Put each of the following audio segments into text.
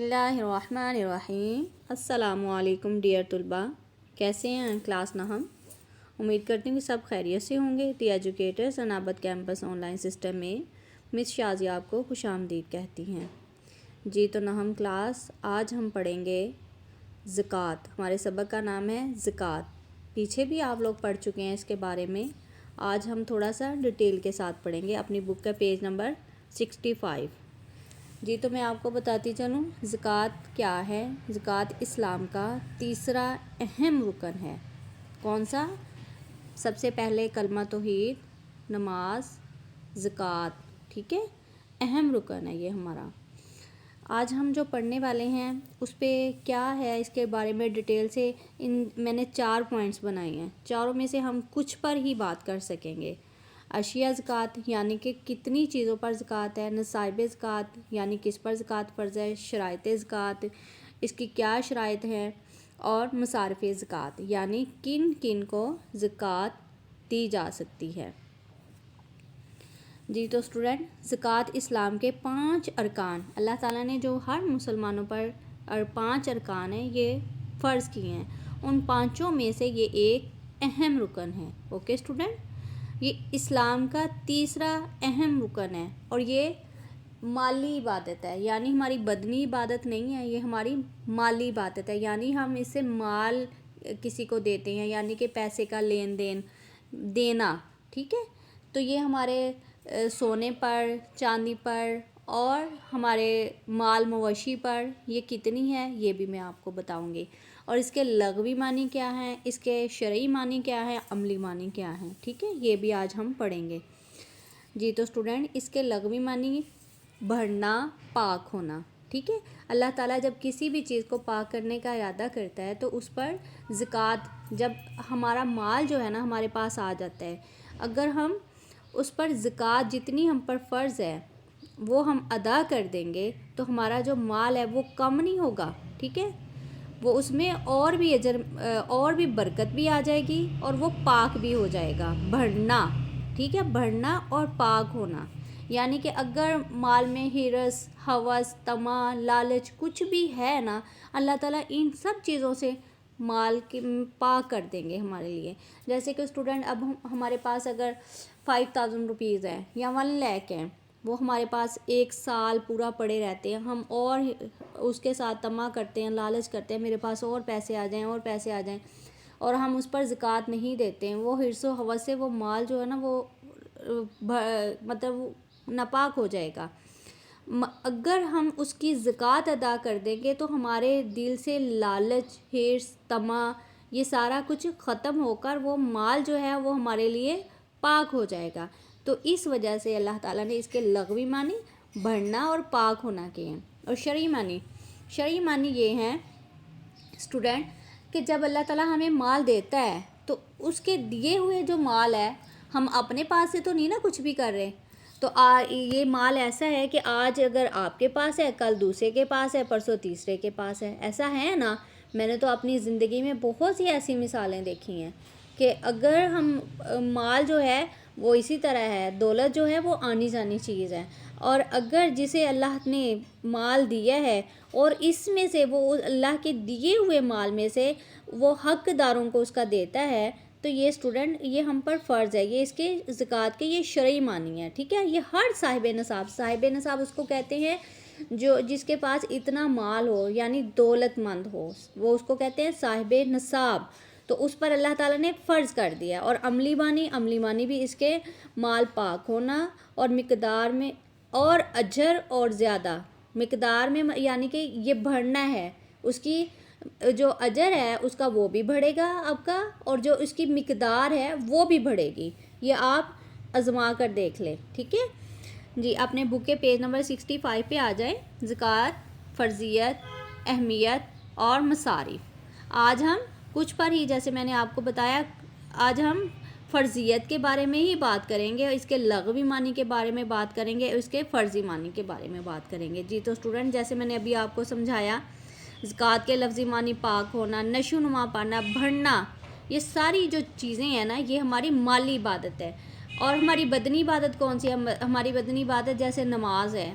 اللہ الرحمن الرحیم۔ السلام علیکم ڈیئر طلبہ، کیسے ہیں کلاس نہم؟ امید کرتی ہوں کہ سب خیریت سے ہوں گے۔ The educators Inabat campus online system میں مس شازیہ آپ کو خوش آمدید کہتی ہیں۔ جی تو نہم کلاس آج ہم پڑھیں گے زکوٰۃ۔ ہمارے سبق کا نام ہے زکوٰۃ۔ پیچھے بھی آپ لوگ پڑھ چکے ہیں اس کے بارے میں، آج ہم تھوڑا سا ڈیٹیل کے ساتھ پڑھیں گے اپنی بک کا پیج نمبر 65۔ جی تو میں آپ کو بتاتی چلوں زکوٰۃ کیا ہے۔ زکوٰۃ اسلام کا تیسرا اہم رکن ہے۔ کون سا؟ سب سے پہلے کلمہ توحید، نماز، زکوٰۃ، ٹھیک ہے، اہم رکن ہے یہ ہمارا۔ آج ہم جو پڑھنے والے ہیں اس پہ کیا ہے اس کے بارے میں ڈیٹیل سے میں نے 4 پوائنٹس بنائے ہیں، چاروں میں سے ہم کچھ پر ہی بات کر سکیں گے۔ اشیاء زکوٰۃ یعنی کہ کتنی چیزوں پر زکوٰۃ ہے، نصائب زکوٰۃ یعنی کس پر زکوٰۃ فرض ہے، شرائط زکوٰۃ اس کی کیا شرائط ہیں، اور مصارف زکوٰۃ یعنی کن کن کو زکوٰۃ دی جا سکتی ہے۔ جی تو اسٹوڈنٹ، زکوٰۃ اسلام کے 5 ارکان اللہ تعالیٰ نے جو ہر مسلمانوں پر 5 ارکان ہیں یہ فرض کیے ہیں، ان 5 میں سے یہ ایک اہم رکن ہے۔ اوکے اسٹوڈنٹ، یہ اسلام کا تیسرا اہم رکن ہے اور یہ مالی عبادت ہے، یعنی ہماری بدنی عبادت نہیں ہے، یہ ہماری مالی عبادت ہے، یعنی ہم اس سے مال کسی کو دیتے ہیں، یعنی کہ پیسے کا لین دین دینا، ٹھیک ہے۔ تو یہ ہمارے سونے پر، چاندی پر اور ہمارے مال مویشی پر یہ کتنی ہے یہ بھی میں آپ کو بتاؤں گی، اور اس کے لغوی معنی کیا ہیں، اس کے شرعی معنی کیا ہے، عملی معنی کیا ہیں، ٹھیک ہے، یہ بھی آج ہم پڑھیں گے۔ جی تو اسٹوڈنٹ، اس کے لغوی معنی بھرنا، پاک ہونا، ٹھیک ہے۔ اللہ تعالیٰ جب کسی بھی چیز کو پاک کرنے کا ارادہ کرتا ہے تو اس پر زکوٰۃ، جب ہمارا مال جو ہے نا ہمارے پاس آ جاتا ہے، اگر ہم اس پر زکوٰۃ جتنی ہم پر فرض ہے وہ ہم ادا کر دیں گے تو ہمارا جو مال ہے وہ کم نہیں ہوگا، ٹھیک ہے، وہ اس میں اور بھی اجر اور بھی برکت بھی آ جائے گی اور وہ پاک بھی ہو جائے گا۔ بھرنا، ٹھیک ہے، بھرنا اور پاک ہونا، یعنی کہ اگر مال میں ہرس، ہوس، طمع، لالچ کچھ بھی ہے نا، اللہ تعالیٰ ان سب چیزوں سے مال کی پاک کر دیں گے ہمارے لیے۔ جیسے کہ اسٹوڈنٹ، اب ہمارے پاس اگر 5000 روپیز ہیں یا 1 لاکھ ہیں، وہ ہمارے پاس 1 سال پورا پڑے رہتے ہیں، ہم اور اس کے ساتھ طمع کرتے ہیں، لالچ کرتے ہیں، میرے پاس اور پیسے آ جائیں اور پیسے آ جائیں، اور ہم اس پر زکوٰۃ نہیں دیتے ہیں، وہ حرص و ہوس سے وہ مال جو ہے نا وہ مطلب ناپاک ہو جائے گا۔ اگر ہم اس کی زکوٰۃ ادا کر دیں گے تو ہمارے دل سے لالچ، حرص، طمع یہ سارا کچھ ختم ہو کر وہ مال جو ہے وہ ہمارے لیے پاک ہو جائے گا۔ تو اس وجہ سے اللہ تعالیٰ نے اس کے لغوی معنی بھرنا اور پاک ہونا کے ہیں۔ اور شرعی معنی یہ ہیں اسٹوڈنٹ کہ جب اللہ تعالیٰ ہمیں مال دیتا ہے تو اس کے دیے ہوئے جو مال ہے ہم اپنے پاس سے تو نہیں نا کچھ بھی کر رہے، تو یہ مال ایسا ہے کہ آج اگر آپ کے پاس ہے، کل دوسرے کے پاس ہے، پرسوں تیسرے کے پاس ہے، ایسا ہے نا۔ میں نے تو اپنی زندگی میں بہت سی ایسی مثالیں دیکھی ہیں کہ اگر ہم مال جو ہے وہ اسی طرح ہے، دولت جو ہے وہ آنی جانی چیز ہے، اور اگر جسے اللہ نے مال دیا ہے اور اس میں سے وہ اللہ کے دیے ہوئے مال میں سے وہ حق داروں کو اس کا دیتا ہے، تو یہ اسٹوڈنٹ یہ ہم پر فرض ہے، یہ اس کے زکوٰۃ کے یہ شرعی معنی ہے، ٹھیک ہے۔ یہ ہر صاحب نصاب اس کو کہتے ہیں جو جس کے پاس اتنا مال ہو، یعنی دولت مند ہو، وہ اس کو کہتے ہیں صاحب نصاب، تو اس پر اللہ تعالیٰ نے فرض کر دیا۔ اور عملی معنی بھی اس کے مال پاک ہونا اور مقدار میں اور اجر اور زیادہ مقدار میں، یعنی کہ یہ بڑھنا ہے، اس کی جو اجر ہے اس کا وہ بھی بڑھے گا آپ کا، اور جو اس کی مقدار ہے وہ بھی بڑھے گی۔ یہ آپ آزما کر دیکھ لیں، ٹھیک ہے جی۔ اپنے بک کے پیج نمبر 65 پہ آ جائیں۔ زکوٰۃ، فرضیت، اہمیت اور مصارف۔ آج ہم کچھ پر ہی، جیسے میں نے آپ کو بتایا، آج ہم فرضیت کے بارے میں ہی بات کریں گے، اس کے لغوی معنی کے بارے میں بات کریں گے، اس کے فرضی معنی کے بارے میں بات کریں گے۔ جی تو اسٹوڈنٹ، جیسے میں نے ابھی آپ کو سمجھایا، زکوٰۃ کے لفظی معنی پاک ہونا، نشو نما پانا، بڑھنا، یہ ساری جو چیزیں ہیں نا یہ ہماری مالی عبادت ہے۔ اور ہماری بدنی عبادت کون سی ہے؟ ہماری بدنی عبادت جیسے نماز ہے،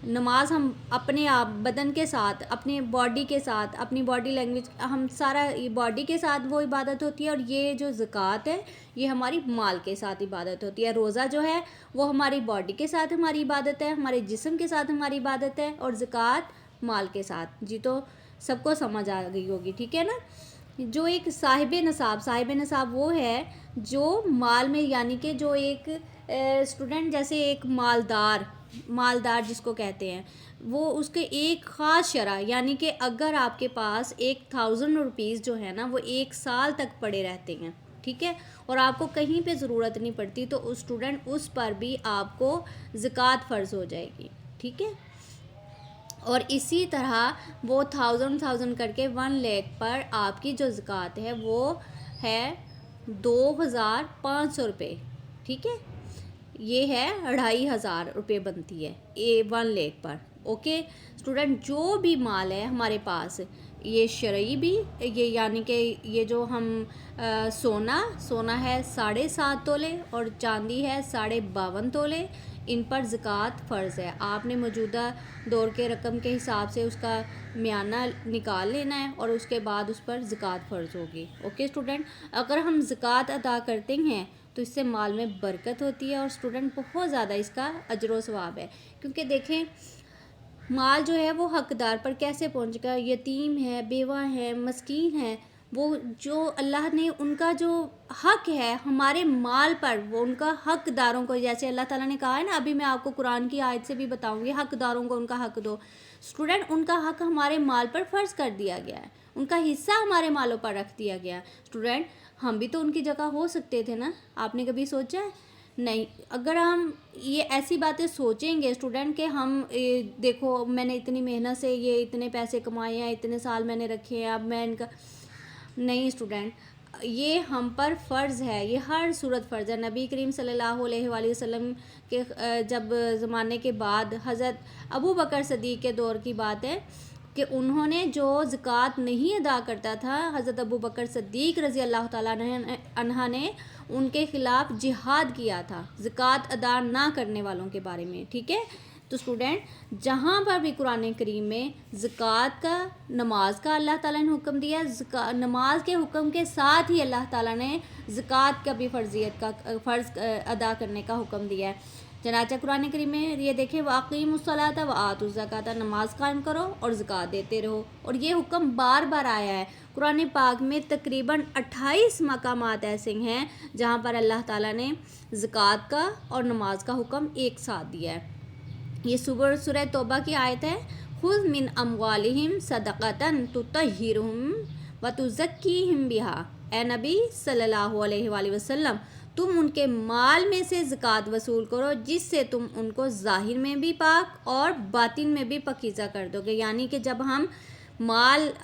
نماز ہم اپنے آپ بدن کے ساتھ، اپنے باڈی کے ساتھ، اپنی باڈی لینگویج، ہم سارا باڈی کے ساتھ وہ عبادت ہوتی ہے، اور یہ جو زکوٰۃ ہے یہ ہماری مال کے ساتھ عبادت ہوتی ہے. روزہ جو ہے وہ ہماری باڈی کے ساتھ ہماری عبادت ہے، ہمارے جسم کے ساتھ ہماری عبادت ہے، اور زکوٰۃ مال کے ساتھ. جی تو سب کو سمجھ آ گئی ہوگی، ٹھیک ہے نا. جو ایک صاحب نصاب وہ ہے جو مال میں، یعنی کہ جو ایک اسٹوڈنٹ جیسے ایک مالدار جس کو کہتے ہیں، وہ اس کے ایک خاص شرح، یعنی کہ اگر آپ کے پاس 1000 روپیز جو ہے نا وہ 1 سال تک پڑے رہتے ہیں، ٹھیک ہے، اور آپ کو کہیں پہ ضرورت نہیں پڑتی، تو اس اسٹوڈنٹ اس پر بھی آپ کو زکوٰۃ فرض ہو جائے گی، ٹھیک ہے. اور اسی طرح وہ 1000 کر کے 1 لاکھ پر آپ کی جو زکوٰۃ ہے وہ ہے 2500 روپے، ٹھیک ہے. یہ ہے 2500 روپے بنتی ہے 1 لاکھ پر. اوکے اسٹوڈنٹ، جو بھی مال ہے ہمارے پاس، یہ شرعی بھی، یہ یعنی کہ یہ جو ہم سونا ہے 7.5 تولے اور چاندی ہے 52.5 تولے، ان پر زکوٰۃ فرض ہے. آپ نے موجودہ دور کے رقم کے حساب سے اس کا میانہ نکال لینا ہے، اور اس کے بعد اس پر زکوٰۃ فرض ہوگی. اوکے اسٹوڈنٹ، اگر ہم زکوٰۃ ادا کرتے ہیں تو اس سے مال میں برکت ہوتی ہے، اور اسٹوڈنٹ بہت زیادہ اس کا اجر و ثواب ہے. کیونکہ دیکھیں مال جو ہے وہ حقدار پر کیسے پہنچے گا. یتیم ہے، بیوہ ہے، مسکین ہے، وہ جو اللہ نے ان کا جو حق ہے ہمارے مال پر، وہ ان کا حقداروں کو، جیسے اللہ تعالیٰ نے کہا ہے نا، ابھی میں آپ کو قرآن کی آیت سے بھی بتاؤں گی، حقداروں کو ان کا حق دو. اسٹوڈنٹ، ان کا حق ہمارے مال پر فرض کر دیا گیا ہے، ان کا حصہ ہمارے مالوں پر رکھ دیا گیا. اسٹوڈنٹ، ہم بھی تو ان کی جگہ ہو سکتے تھے نا. آپ نے کبھی سوچا ہے؟ نہیں. اگر ہم یہ ایسی باتیں سوچیں گے اسٹوڈنٹ کہ ہم دیکھو میں نے اتنی محنت سے یہ اتنے پیسے کمائے ہیں، اتنے سال میں نے رکھے ہیں، اب میں ان کا، نہیں اسٹوڈنٹ، یہ ہم پر فرض ہے، یہ ہر صورت فرض ہے. نبی کریم صلی اللہ علیہ وآلہ وسلم کے جب زمانے کے بعد حضرت ابو بکر صدیق کے دور کی بات ہے کہ انہوں نے جو زکوٰۃ نہیں ادا کرتا تھا، حضرت ابو بکر صدیق رضی اللہ تعالیٰ عنہ نے ان کے خلاف جہاد کیا تھا زکوٰۃ ادا نہ کرنے والوں کے بارے میں، ٹھیک ہے. تو اسٹوڈنٹ، جہاں پر بھی قرآن کریم میں زکوٰۃ کا، نماز کا اللہ تعالیٰ نے حکم دیا، نماز کے حکم کے ساتھ ہی اللہ تعالیٰ نے زکوٰۃ کا بھی فرض ادا کرنے کا حکم دیا ہے. چنانچہ قرآن کریم میں یہ دیکھیں، وَأَقِیمُوا الصَّلَاةَ وَآتُوا الزَّکَاةَ، نماز قائم کرو اور زکوٰۃ دیتے رہو. اور یہ حکم بار بار آیا ہے قرآن پاک میں. تقریباً 28 مقامات ایسے ہیں جہاں پر اللہ تعالیٰ نے زکوٰۃ کا اور نماز کا حکم ایک ساتھ دیا ہے. یہ سورہ توبہ کی آیت ہے، خُذْ مِنْ أَمْوَالِهِمْ صَدَقَةً تُطَہِّرُهُمْ وَتُزَکِّیہِمْ بِہَا. اے نبی صلی اللہ علیہ وآلہ وسلم، تم ان کے مال میں سے زکوٰۃ وصول کرو جس سے تم ان کو ظاہر میں بھی پاک اور باطن میں بھی پاکیزہ کر دو گے. یعنی کہ جب ہم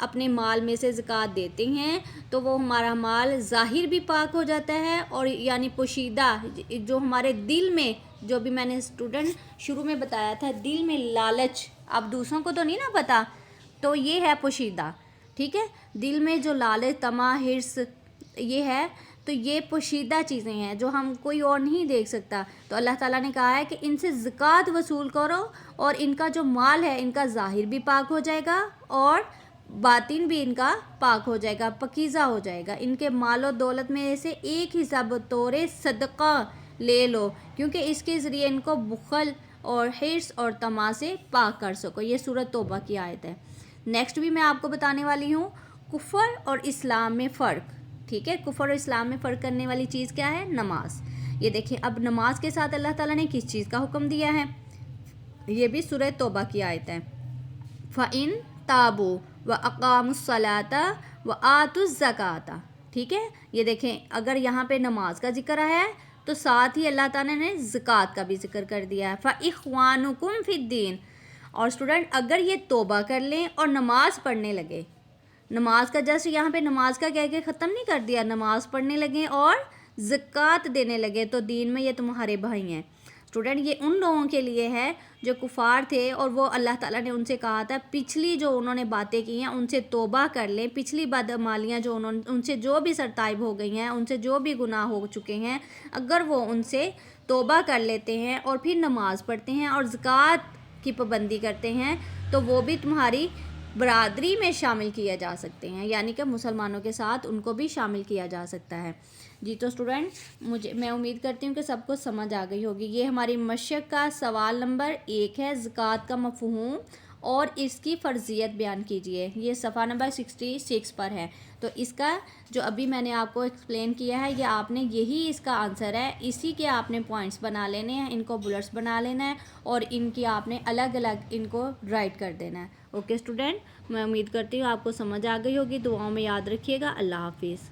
اپنے مال میں سے زکوٰۃ دیتے ہیں تو وہ ہمارا مال ظاہر بھی پاک ہو جاتا ہے، اور یعنی پوشیدہ جو ہمارے دل میں، جو بھی میں نے اسٹوڈنٹ شروع میں بتایا تھا، دل میں لالچ، اب دوسروں کو تو نہیں نا پتہ، تو یہ ہے پوشیدہ، ٹھیک ہے. دل میں جو لالچ، طمع، حرص یہ ہے، تو یہ پوشیدہ چیزیں ہیں جو ہم کوئی اور نہیں دیکھ سکتا. تو اللہ تعالیٰ نے کہا ہے کہ ان سے زکوٰۃ وصول کرو، اور ان کا جو مال ہے ان کا ظاہر بھی پاک ہو جائے گا اور باطن بھی ان کا پاک ہو جائے گا، پاکیزہ ہو جائے گا. ان کے مال و دولت میں سے ایک حصہ بطور صدقہ لے لو، کیونکہ اس کے ذریعے ان کو بخل اور حرص اور طمع سے پاک کر سکو. یہ سورۃ توبہ کی آیت ہے. نیکسٹ بھی میں آپ کو بتانے والی ہوں کفر اور اسلام میں فرق، ٹھیک ہے. کفر اور اسلام میں فرق کرنے والی چیز کیا ہے؟ نماز. یہ دیکھیں، اب نماز کے ساتھ اللہ تعالیٰ نے کس چیز کا حکم دیا ہے؟ یہ بھی سورۃ توبہ کی آیت ہے. فَإِن تَابُوا وَأَقَامُوا الصَّلَاةَ وَآتُوا الزَّکَاةَ، ٹھیک ہے. یہ دیکھیں، اگر یہاں پہ نماز کا ذکر آیا ہے تو ساتھ ہی اللہ تعالیٰ نے زکوٰۃ کا بھی ذکر کر دیا ہے. فَإِخْوَانُکُمْ فِی الدِّین. اور اسٹوڈنٹ، اگر یہ توبہ کر لیں اور نماز پڑھنے لگے، نماز کا جسٹ یہاں پہ نماز کا کہہ کے ختم نہیں کر دیا، نماز پڑھنے لگے اور زکوٰۃ دینے لگے، تو دین میں یہ تمہارے بھائی ہیں. اسٹوڈنٹ، یہ ان لوگوں کے لیے ہے جو کفار تھے، اور وہ اللہ تعالیٰ نے ان سے کہا تھا پچھلی جو انہوں نے باتیں کی ہیں ان سے توبہ کر لیں. پچھلی بدعمالیاں جو ان سے جو بھی سرتائب ہو گئی ہیں، ان سے جو بھی گناہ ہو چکے ہیں، اگر وہ ان سے توبہ کر لیتے ہیں اور پھر نماز پڑھتے ہیں اور زکوٰۃ کی پابندی کرتے ہیں تو وہ بھی تمہاری برادری میں شامل کیا جا سکتے ہیں، یعنی کہ مسلمانوں کے ساتھ ان کو بھی شامل کیا جا سکتا ہے۔ جی تو اسٹوڈنٹ میں امید کرتی ہوں کہ سب کو سمجھ آ گئی ہوگی۔ یہ ہماری مشق کا سوال نمبر 1 ہے، زکوٰۃ کا مفہوم اور اس کی فرضیت بیان کیجیے۔ یہ صفحہ نمبر 66 پر ہے۔ تو اس کا جو ابھی میں نے آپ کو ایکسپلین کیا ہے، یہ آپ نے یہی اس کا آنسر ہے، اسی کے آپ نے پوائنٹس بنا لینے ہیں، ان کو بلٹس بنا لینا ہے اور ان کی آپ نے الگ الگ ان کو رائٹ کر دینا ہے۔ اوکے اسٹوڈنٹ، میں امید کرتی ہوں آپ کو سمجھ آ گئی ہوگی۔ دعاؤں میں یاد رکھیے گا۔ اللہ حافظ۔